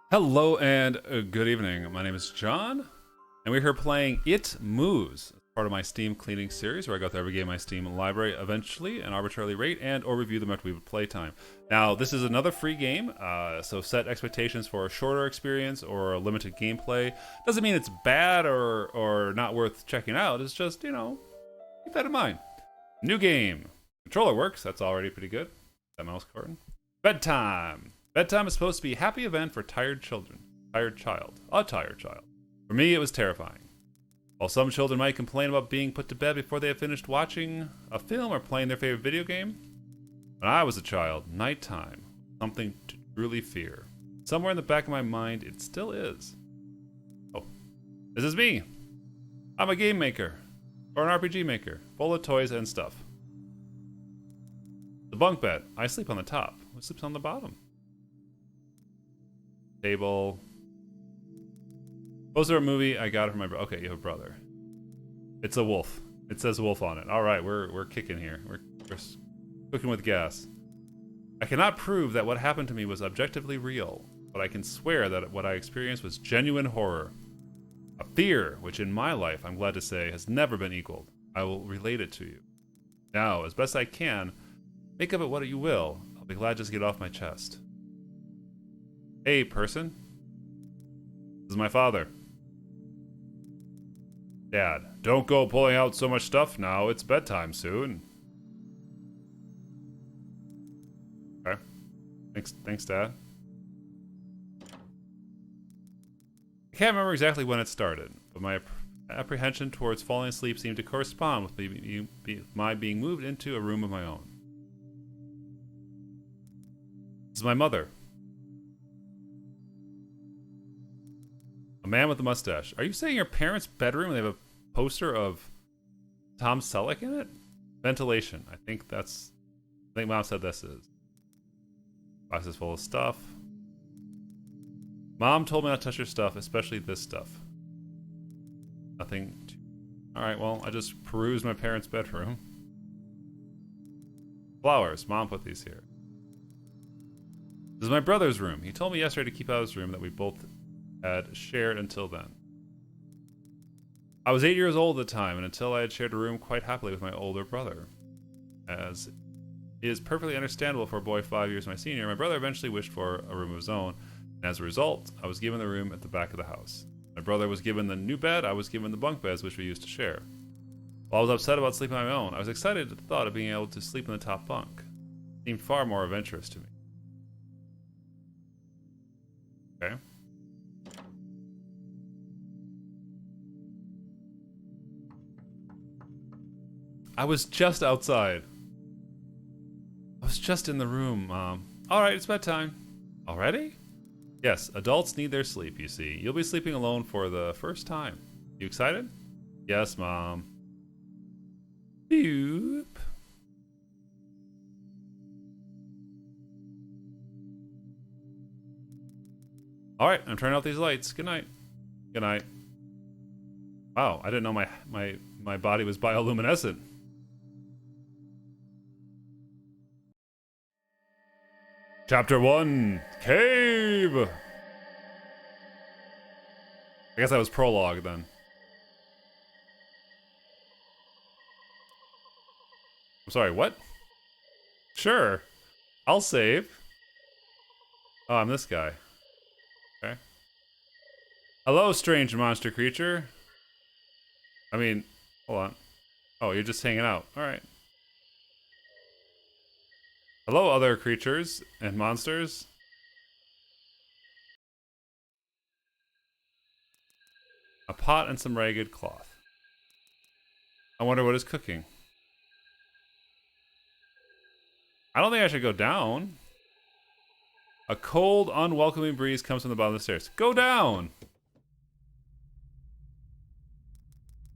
Hello and good evening. My name is John, and we're here playing It Moves, part of my Steam cleaning series, where I go through every game in my Steam library eventually and arbitrarily rate and or review them after we have playtime. Now, this is another free game, so set expectations for a shorter experience or a limited gameplay. Doesn't mean it's bad or not worth checking out. It's just, keep that in mind. New game. Controller works. That's already pretty good. That mouse button. Bedtime. Bedtime is supposed to be a happy event for tired children. Tired child. A tired child. For me, it was terrifying. While some children might complain about being put to bed before they have finished watching a film or playing their favorite video game, when I was a child, nighttime was something to truly fear. Somewhere in the back of my mind, it still is. Oh, this is me. I'm a game maker. Or an RPG maker. Full of toys and stuff. The bunk bed. I sleep on the top. Who sleeps on the bottom? Table. Poster of a movie I got it from my brother. Okay, you have a brother. It's a wolf. It says wolf on it. All right, we're kicking here. We're cooking with gas. I cannot prove that what happened to me was objectively real, but I can swear that what I experienced was genuine horror. A fear, which in my life, I'm glad to say, has never been equaled. I will relate it to you. Now, as best I can, make of it what you will. I'll be glad just to get off my chest. Hey, person. This is my father. Dad, don't go pulling out so much stuff now. It's bedtime soon. Okay. Thanks, Dad. I can't remember exactly when it started, but my apprehension towards falling asleep seemed to correspond with my being moved into a room of my own. This is my mother. A man with a mustache. Are you saying your parents' bedroom they have a poster of Tom Selleck in it? Ventilation. I think Mom said this is. Box is full of stuff. Mom told me not to touch your stuff, especially this stuff. Nothing. Alright, well, I just perused my parents' bedroom. Flowers. Mom put these here. This is my brother's room. He told me yesterday to keep out of his room that we both had shared until then. I was 8 years old at the time, and until I had shared a room quite happily with my older brother. As is perfectly understandable for a boy 5 years my senior, my brother eventually wished for a room of his own, and as a result, I was given the room at the back of the house. My brother was given the new bed, I was given the bunk beds which we used to share. While I was upset about sleeping on my own, I was excited at the thought of being able to sleep in the top bunk. It seemed far more adventurous to me. Okay. I was just outside. I was just in the room, Mom. Alright, it's bedtime. Already? Yes, adults need their sleep, you see. You'll be sleeping alone for the first time. You excited? Yes, Mom. Boop. Alright, I'm turning out these lights. Good night. Good night. Wow, I didn't know my body was bioluminescent. Chapter 1, Cave! I guess that was prologue then. I'm sorry, what? Sure. I'll save. Oh, I'm this guy. Okay. Hello, strange monster creature. I mean, hold on. Oh, you're just hanging out. Alright. Hello, other creatures and monsters. A pot and some ragged cloth. I wonder what is cooking. I don't think I should go down. A cold, unwelcoming breeze comes from the bottom of the stairs. Go down!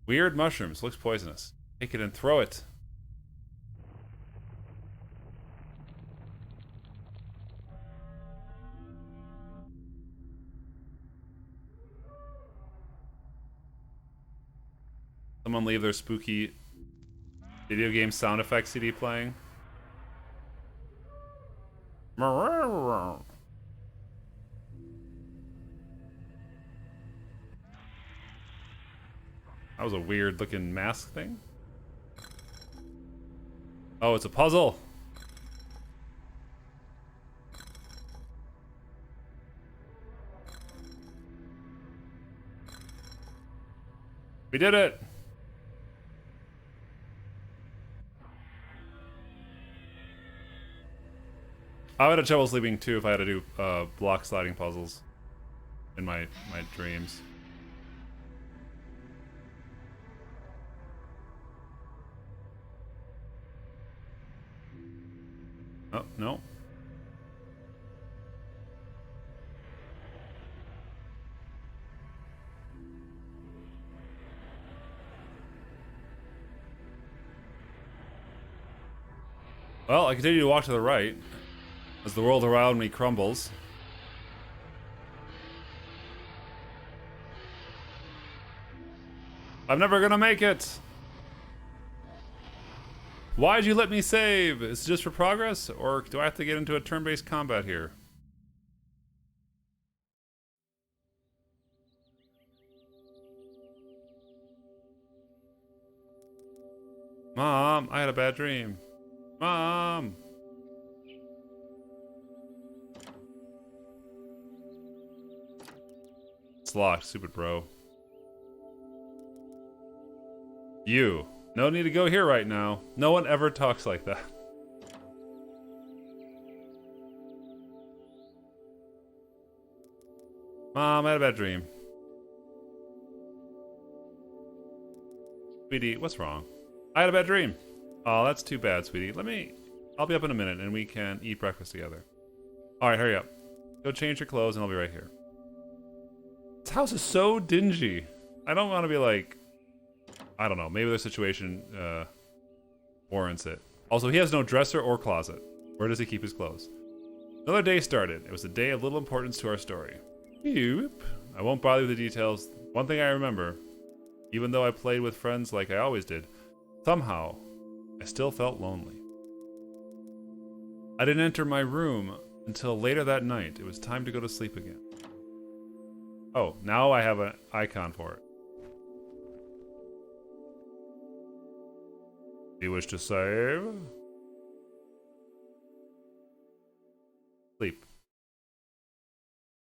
Weird mushrooms. Looks poisonous. Take it and throw it. Someone leave their spooky video game sound effects CD playing. That was a weird looking mask thing. Oh, it's a puzzle. We did it. I would have trouble sleeping too if I had to do block sliding puzzles in my dreams. Oh, no. Well, I continue to walk to the right as the world around me crumbles. I'm never gonna make it! Why'd you let me save? Is it just for progress, or do I have to get into a turn-based combat here? Mom, I had a bad dream. Mom! It's locked, stupid bro. You. No need to go here right now. No one ever talks like that. Mom, I had a bad dream. Sweetie, what's wrong? I had a bad dream. Oh, that's too bad, sweetie. I'll be up in a minute and we can eat breakfast together. Alright, hurry up. Go change your clothes and I'll be right here. This house is so dingy. I don't want to be like, I don't know, maybe the situation warrants it. Also, he has no dresser or closet. Where does he keep his clothes? Another day started. It was a day of little importance to our story. Yoop. I won't bother with the details. One thing I remember, even though I played with friends like I always did, somehow, I still felt lonely. I didn't enter my room until later that night. It was time to go to sleep again. Oh, now I have an icon for it. Do you wish to save? Sleep.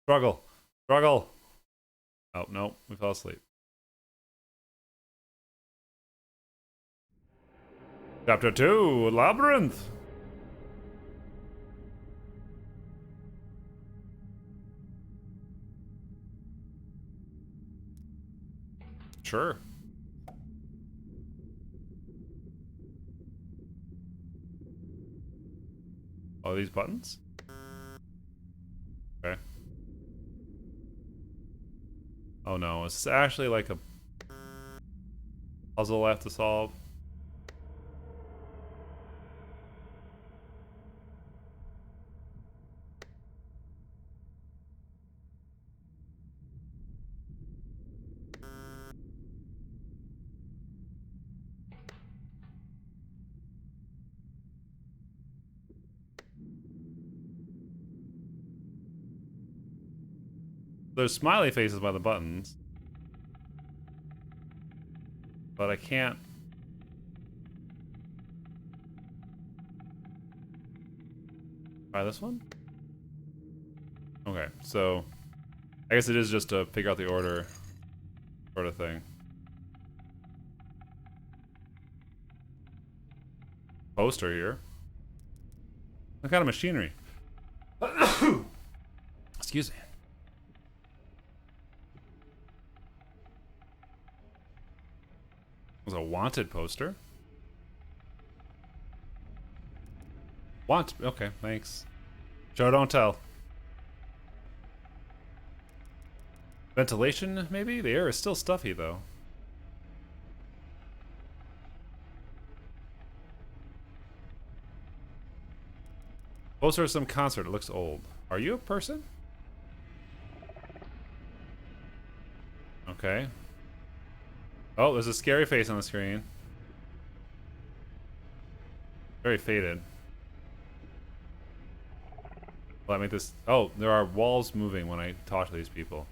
Struggle. Struggle. Oh, no. We fell asleep. Chapter 2, Labyrinth. Sure. Oh, these buttons? Okay. Oh no, it's actually like a puzzle I have to solve. There's smiley faces by the buttons. But I can't. Try this one? Okay, so I guess it is just to figure out the order sort of thing. Poster here. What kind of machinery? Excuse me. It was a wanted poster. Okay, thanks. Show don't tell. Ventilation, maybe? The air is still stuffy, though. Poster of some concert. It looks old. Are you a person? Okay. Oh, there's a scary face on the screen. Very faded. Will I make this... Oh, there are walls moving when I talk to these people.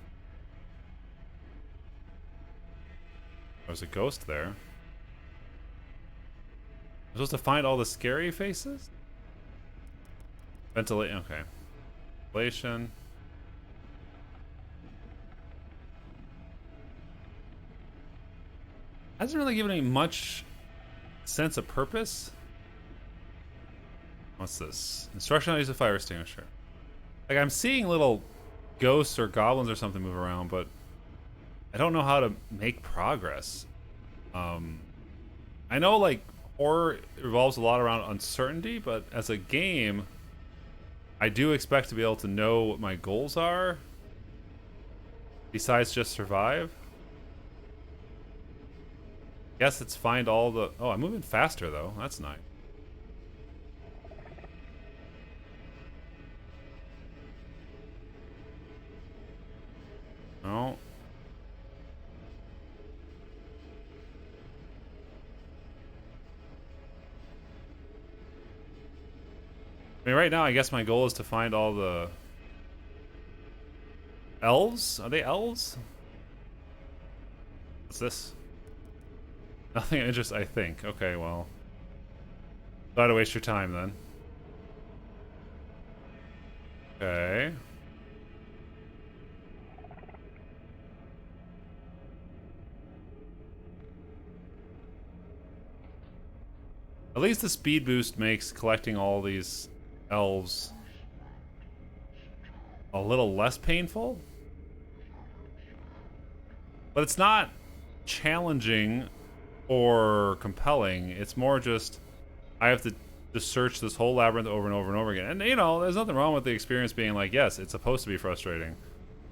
There's a ghost there. I'm supposed to find all the scary faces? Ventilate. Okay. Ventilation. Hasn't really given me much sense of purpose. What's this? Instruction on use a fire extinguisher. Like, I'm seeing little ghosts or goblins or something move around, but I don't know how to make progress. I know, like, horror revolves a lot around uncertainty, but as a game, I do expect to be able to know what my goals are, besides just survive. Guess it's find all the... Oh, I'm moving faster, though. That's nice. Oh. I mean, right now, I guess my goal is to find all the... Elves? Are they elves? What's this? Nothing of interest, I think. Okay, well. Glad to waste your time, then. Okay. At least the speed boost makes collecting all these elves a little less painful. But it's not challenging or compelling. It's more just I have to just search this whole labyrinth over and over and over again. And, you know, there's nothing wrong with the experience being like, yes, it's supposed to be frustrating.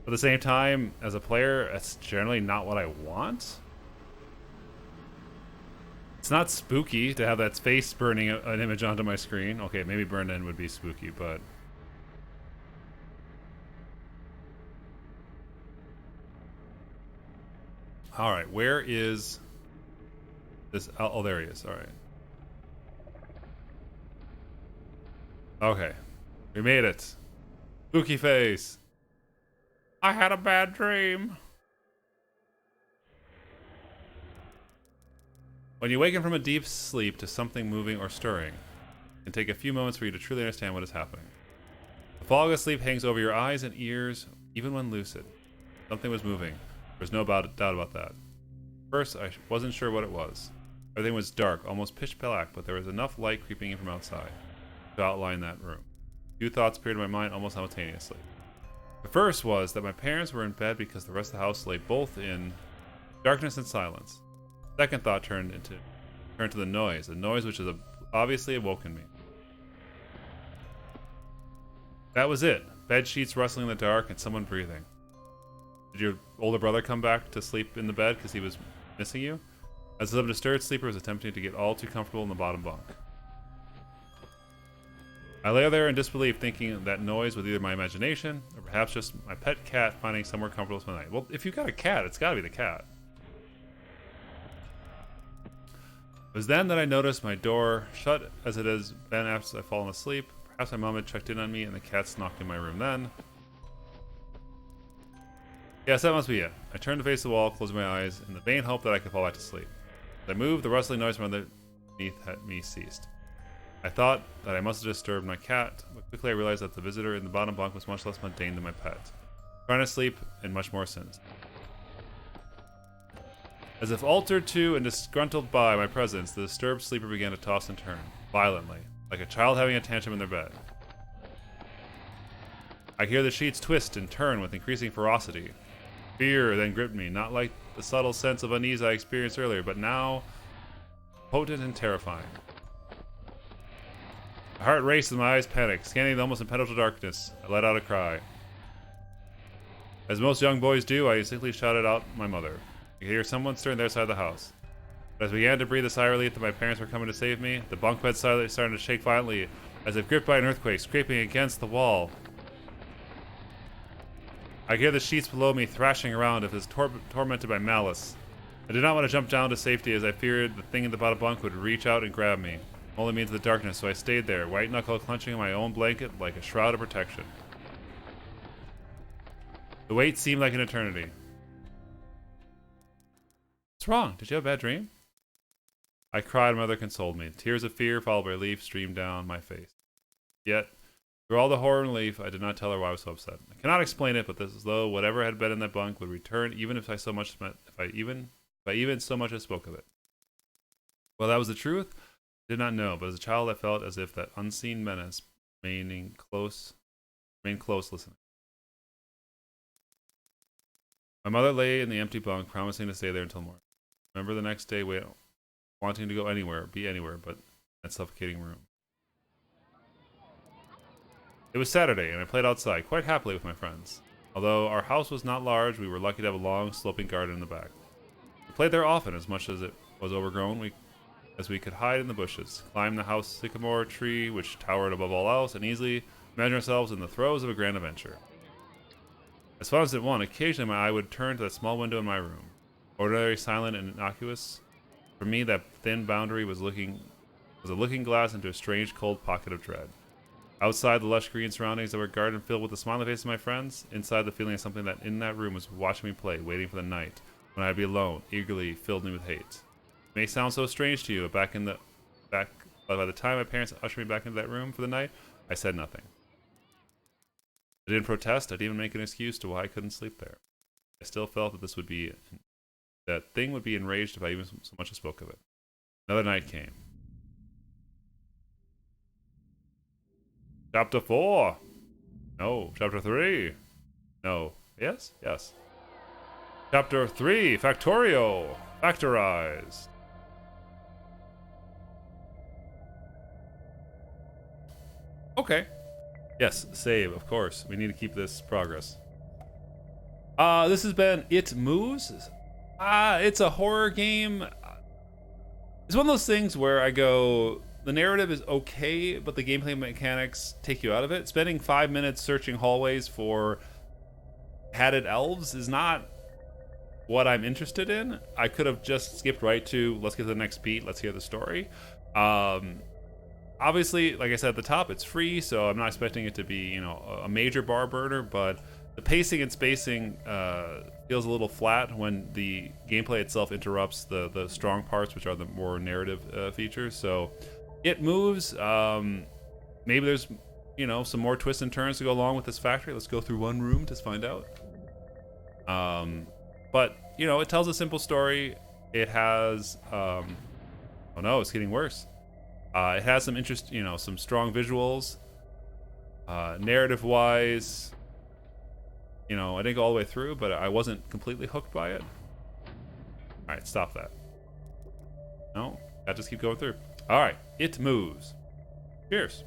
But at the same time, as a player, that's generally not what I want. It's not spooky to have that face burning an image onto my screen. Okay, maybe burn in would be spooky, but... Alright, where is... this? Oh, there he is. Alright. Okay. We made it. Spooky face. I had a bad dream. When you awaken from a deep sleep to something moving or stirring, it can take a few moments for you to truly understand what is happening. The fog of sleep hangs over your eyes and ears, even when lucid. Something was moving. There was no doubt about that. First, I wasn't sure what it was. Everything was dark, almost pitch black, but there was enough light creeping in from outside to outline that room. Two thoughts appeared in my mind almost simultaneously. The first was that my parents were in bed because the rest of the house lay both in darkness and silence. The second thought turned to the noise which has obviously awoken me. That was it. Bed sheets rustling in the dark and someone breathing. Did your older brother come back to sleep in the bed because he was missing you? As the disturbed sleeper was attempting to get all too comfortable in the bottom bunk. I lay there in disbelief, thinking that noise was either my imagination, or perhaps just my pet cat finding somewhere comfortable for the night. Well, if you've got a cat, it's gotta be the cat. It was then that I noticed my door, shut as it has been after I've fallen asleep. Perhaps my mom had checked in on me and the cats knocked in my room then. Yes, that must be it. I turned to face the wall, closing my eyes, in the vain hope that I could fall back to sleep. As I moved, the rustling noise from underneath me ceased. I thought that I must have disturbed my cat, but quickly I realized that the visitor in the bottom bunk was much less mundane than my pet, trying to sleep and much more sinister. As if altered to and disgruntled by my presence, the disturbed sleeper began to toss and turn, violently, like a child having a tantrum in their bed. I hear the sheets twist and turn with increasing ferocity. Fear then gripped me, not like the subtle sense of unease I experienced earlier, but now potent and terrifying. My heart raced and my eyes panicked. Scanning the almost impenetrable darkness, I let out a cry. As most young boys do, I instinctively shouted out my mother. I could hear someone stir on their side of the house. But as I began to breathe a sigh of relief that my parents were coming to save me, the bunk bed started to shake violently, as if gripped by an earthquake, scraping against the wall. I could hear the sheets below me thrashing around as if tormented by malice. I did not want to jump down to safety as I feared the thing in the bottom bunk would reach out and grab me, only me into the darkness, so I stayed there, white knuckle clutching in my own blanket like a shroud of protection. The wait seemed like an eternity. What's wrong? Did you have a bad dream? I cried. My mother consoled me. Tears of fear followed by relief streamed down my face. Yet, through all the horror and relief, I did not tell her why I was so upset. I cannot explain it, but this is as though whatever had been in that bunk would return, even if I so much so much as spoke of it. Well, that was the truth. I did not know, but as a child, I felt as if that unseen menace remained close listening. My mother lay in the empty bunk, promising to stay there until morning. I remember the next day, wanting to go anywhere, be anywhere, but that suffocating room. It was Saturday, and I played outside quite happily with my friends. Although our house was not large, we were lucky to have a long, sloping garden in the back. We played there often, as much as it was overgrown, as we could hide in the bushes, climb the house sycamore tree, which towered above all else, and easily imagine ourselves in the throes of a grand adventure. As fun as it was, occasionally my eye would turn to that small window in my room. Ordinary, silent, and innocuous. For me, that thin boundary was a looking glass into a strange, cold pocket of dread. Outside, the lush green surroundings of our garden filled with the smiling faces of my friends. Inside, the feeling of something that in that room was watching me play, waiting for the night when I'd be alone, eagerly filled me with hate. It may sound so strange to you, but by the time my parents ushered me back into that room for the night, I said nothing. I didn't protest. I didn't even make an excuse to why I couldn't sleep there. I still felt that that thing would be enraged if I even so much as spoke of it. Another night came. Chapter 4. No. Chapter 3. No. Yes? Yes. Chapter 3. Factorio. Factorize. Okay. Yes, save, of course. We need to keep this progress. This has been It Moves. It's a horror game. It's one of those things where I go, the narrative is okay, but the gameplay mechanics take you out of it. Spending 5 minutes searching hallways for hatted elves is not what I'm interested in. I could have just skipped right to, let's get to the next beat, let's hear the story. Obviously, like I said at the top, it's free, so I'm not expecting it to be, a major bar burner, but the pacing and spacing feels a little flat when the gameplay itself interrupts the strong parts, which are the more narrative features. So It Moves. Maybe there's, some more twists and turns to go along with this factory. Let's go through one room to find out. But, it tells a simple story. It has, oh no, it's getting worse. It has some some strong visuals. Narrative-wise, I didn't go all the way through, but I wasn't completely hooked by it. All right, stop that. No, I just keep going through. All right, It Moves. Cheers.